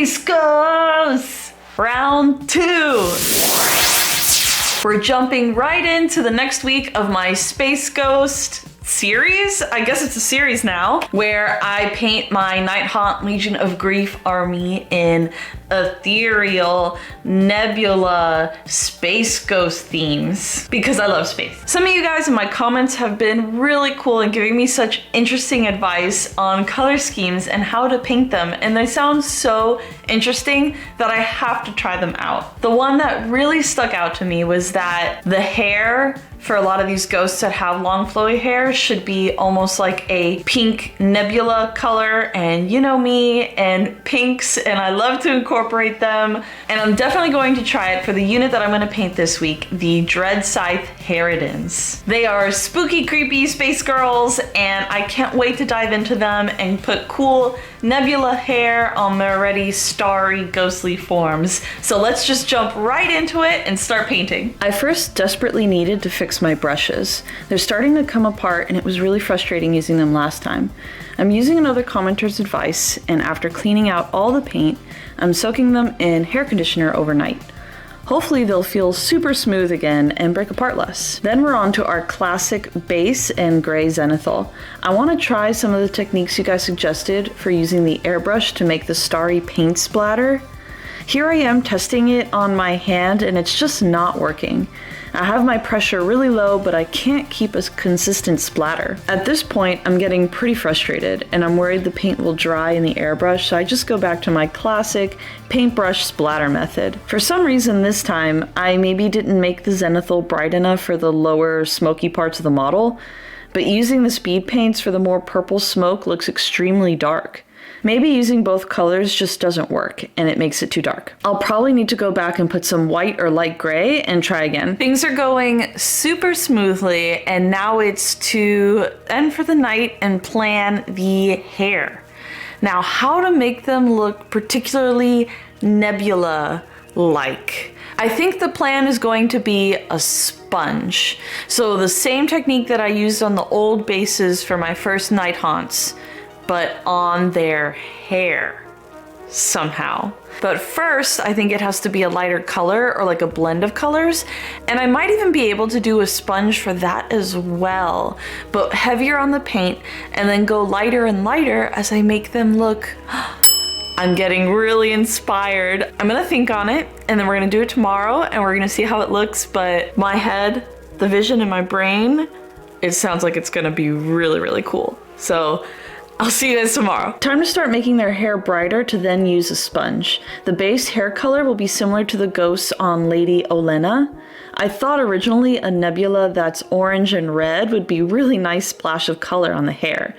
Space Ghost! Round 2! We're jumping right into the next week of my Space Ghost series. I guess it's a series now, where I paint my Nighthaunt Legion of Grief army in ethereal, nebula, space ghost themes because I love space. Some of you guys in my comments have been really cool and giving me such interesting advice on color schemes and how to paint them, and they sound so interesting that I have to try them out. The one that really stuck out to me was that the hair for a lot of these ghosts that have long flowy hair should be almost like a pink nebula color, and you know me and pinks, and I love to incorporate them. And I'm definitely going to try it for the unit that I'm going to paint this week, the Dreadscythe Harridans. They are spooky, creepy space girls, and I can't wait to dive into them and put cool nebula hair on their already starry, ghostly forms. So let's just jump right into it and start painting. I first desperately needed to fix my brushes. They're starting to come apart and it was really frustrating using them last time. I'm using another commenter's advice, and after cleaning out all the paint, I'm soaking them in hair conditioner overnight. Hopefully they'll feel super smooth again and break apart less. Then we're on to our classic base and gray zenithal. I want to try some of the techniques you guys suggested for using the airbrush to make the starry paint splatter. Here I am testing it on my hand and it's just not working. I have my pressure really low, but I can't keep a consistent splatter. At this point, I'm getting pretty frustrated and I'm worried the paint will dry in the airbrush, so I just go back to my classic paintbrush splatter method. For some reason this time, I maybe didn't make the zenithal bright enough for the lower smoky parts of the model, but using the speed paints for the more purple smoke looks extremely dark. Maybe using both colors just doesn't work and it makes it too dark. I'll probably need to go back and put some white or light gray and try again. Things are going super smoothly, and now it's to end for the night and plan the hair. Now, how to make them look particularly nebula-like. I think the plan is going to be a sponge. So the same technique that I used on the old bases for my first Nighthaunts, but on their hair somehow. But first, I think it has to be a lighter color or like a blend of colors. And I might even be able to do a sponge for that as well, but heavier on the paint and then go lighter and lighter as I make them look. I'm getting really inspired. I'm gonna think on it and then we're gonna do it tomorrow and we're gonna see how it looks. But my head, the vision in my brain, it sounds like it's gonna be really, really cool. So I'll see you guys tomorrow. Time to start making their hair brighter to then use a sponge. The base hair color will be similar to the ghosts on Lady Olenna. I thought originally a nebula that's orange and red would be a really nice splash of color on the hair,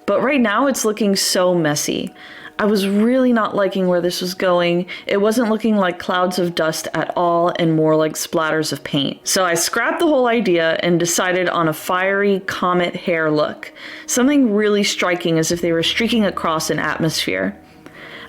but right now it's looking so messy. I was really not liking where this was going. It wasn't looking like clouds of dust at all and more like splatters of paint. So I scrapped the whole idea and decided on a fiery comet hair look. Something really striking, as if they were streaking across an atmosphere.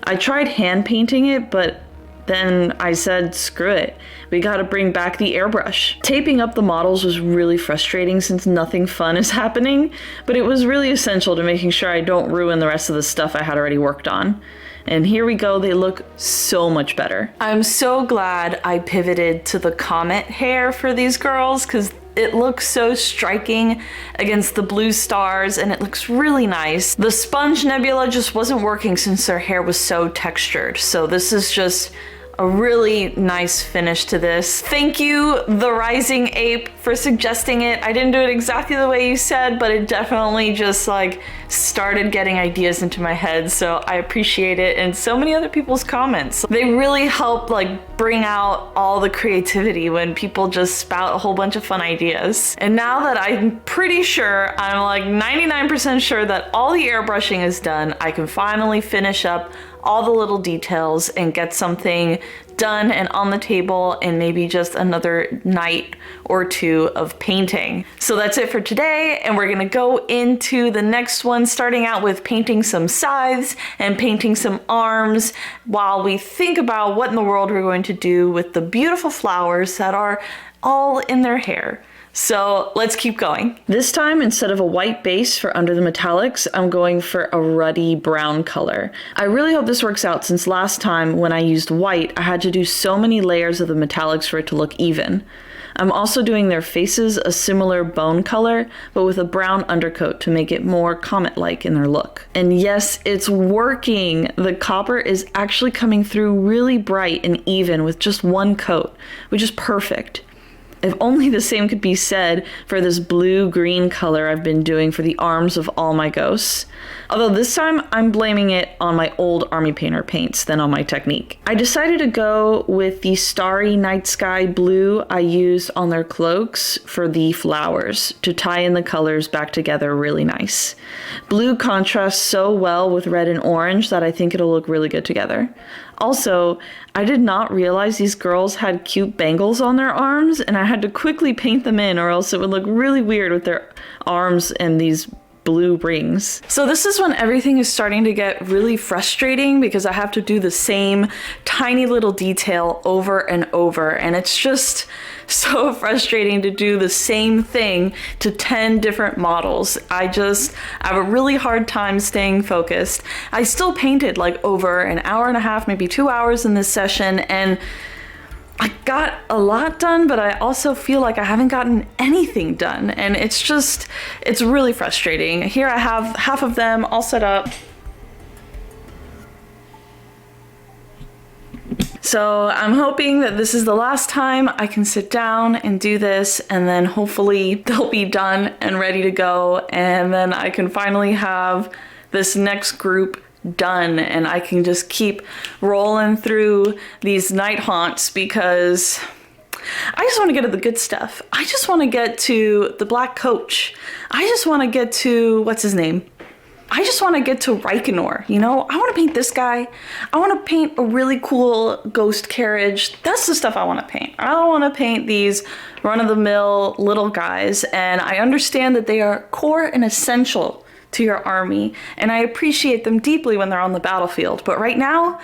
I tried hand painting it, but then I said, screw it. We gotta bring back the airbrush. Taping up the models was really frustrating since nothing fun is happening, but it was really essential to making sure I don't ruin the rest of the stuff I had already worked on. And here we go, they look so much better. I'm so glad I pivoted to the comet hair for these girls, because it looks so striking against the blue stars and it looks really nice. The sponge nebula just wasn't working since their hair was so textured. So this is just a really nice finish to this. Thank you, The Rising Ape, for suggesting it. I didn't do it exactly the way you said, but it definitely just like started getting ideas into my head. So I appreciate it, and so many other people's comments. They really help like bring out all the creativity when people just spout a whole bunch of fun ideas. And now that I'm pretty sure, I'm like 99% sure that all the airbrushing is done, I can finally finish up all the little details and get something done and on the table, and maybe just another night or two of painting. So that's it for today, and we're gonna go into the next one, starting out with painting some scythes and painting some arms while we think about what in the world we're going to do with the beautiful flowers that are all in their hair. So let's keep going. This time, instead of a white base for under the metallics, I'm going for a ruddy brown color. I really hope this works out since last time when I used white, I had to do so many layers of the metallics for it to look even. I'm also doing their faces a similar bone color, but with a brown undercoat to make it more comet-like in their look. And yes, it's working! The copper is actually coming through really bright and even with just one coat, which is perfect. If only the same could be said for this blue-green color I've been doing for the arms of all my ghosts. Although this time I'm blaming it on my old army painter paints than on my technique. I decided to go with the starry night sky blue I used on their cloaks for the flowers to tie in the colors back together really nice. Blue contrasts so well with red and orange that I think it'll look really good together. Also, I did not realize these girls had cute bangles on their arms, and I had to quickly paint them in or else it would look really weird with their arms and these blue rings. So this is when everything is starting to get really frustrating because I have to do the same tiny little detail over and over, and it's just so frustrating to do the same thing to 10 different models. I have a really hard time staying focused. I still painted like over an hour and a half, maybe 2 hours in this session, and I got a lot done, but I also feel like I haven't gotten anything done, and it's really frustrating. Here I have half of them all set up. So I'm hoping that this is the last time I can sit down and do this, and then hopefully they'll be done and ready to go, and then I can finally have this next group done and I can just keep rolling through these Nighthaunts because I just want to get to the good stuff. I just want to get to the Black Coach. I just want to get to, what's his name? I just want to get to Reikenor, you know? I want to paint this guy. I want to paint a really cool ghost carriage. That's the stuff I want to paint. I don't want to paint these run-of-the-mill little guys, and I understand that they are core and essential to your army, and I appreciate them deeply when they're on the battlefield, but right now,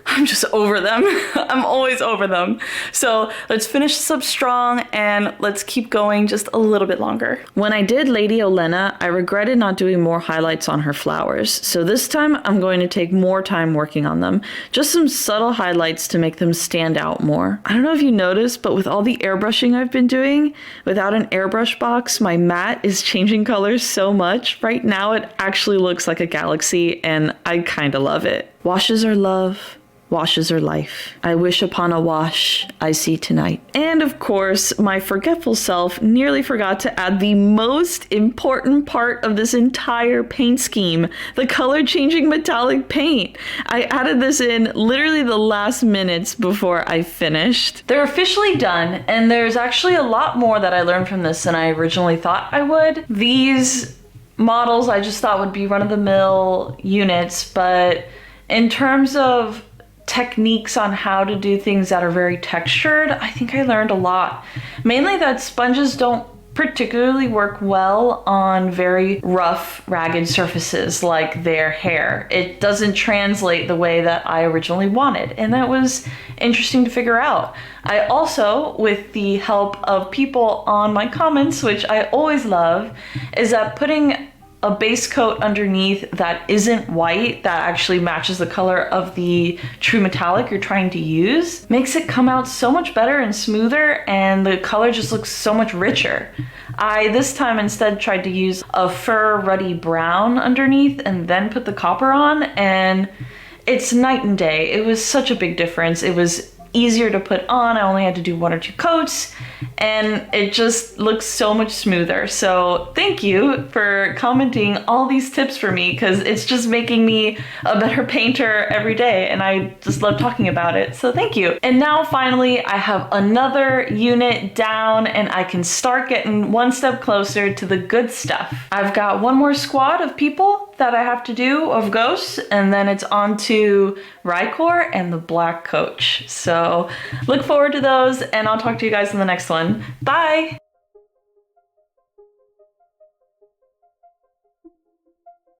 I'm just over them. I'm always over them. So let's finish this up strong and let's keep going just a little bit longer. When I did Lady Olenna, I regretted not doing more highlights on her flowers. So this time I'm going to take more time working on them. Just some subtle highlights to make them stand out more. I don't know if you noticed, but with all the airbrushing I've been doing, without an airbrush box, my mat is changing colors so much. Right now it actually looks like a galaxy and I kind of love it. Washes are love. Washes are life. I wish upon a wash I see tonight. And of course, my forgetful self nearly forgot to add the most important part of this entire paint scheme, the color changing metallic paint. I added this in literally the last minutes before I finished. They're officially done, and there's actually a lot more that I learned from this than I originally thought I would. These models I just thought would be run-of-the-mill units, but in terms of techniques on how to do things that are very textured, I think I learned a lot. Mainly that sponges don't particularly work well on very rough, ragged surfaces like their hair. It doesn't translate the way that I originally wanted, and that was interesting to figure out. I also, with the help of people on my comments, which I always love, is that putting a base coat underneath that isn't white, that actually matches the color of the true metallic you're trying to use, makes it come out so much better and smoother, and the color just looks so much richer. I this time instead tried to use a fur ruddy brown underneath and then put the copper on, and it's night and day. It was such a big difference. It was easier to put on. I only had to do 1 or 2 coats, and it just looks so much smoother. So thank you for commenting all these tips for me, because it's just making me a better painter every day, and I just love talking about it. So thank you. And now finally I have another unit down, and I can start getting one step closer to the good stuff. I've got one more squad of people that I have to do of ghosts, and then it's on to Rykor and the Black Coach. So look forward to those, and I'll talk to you guys in the next one. Bye!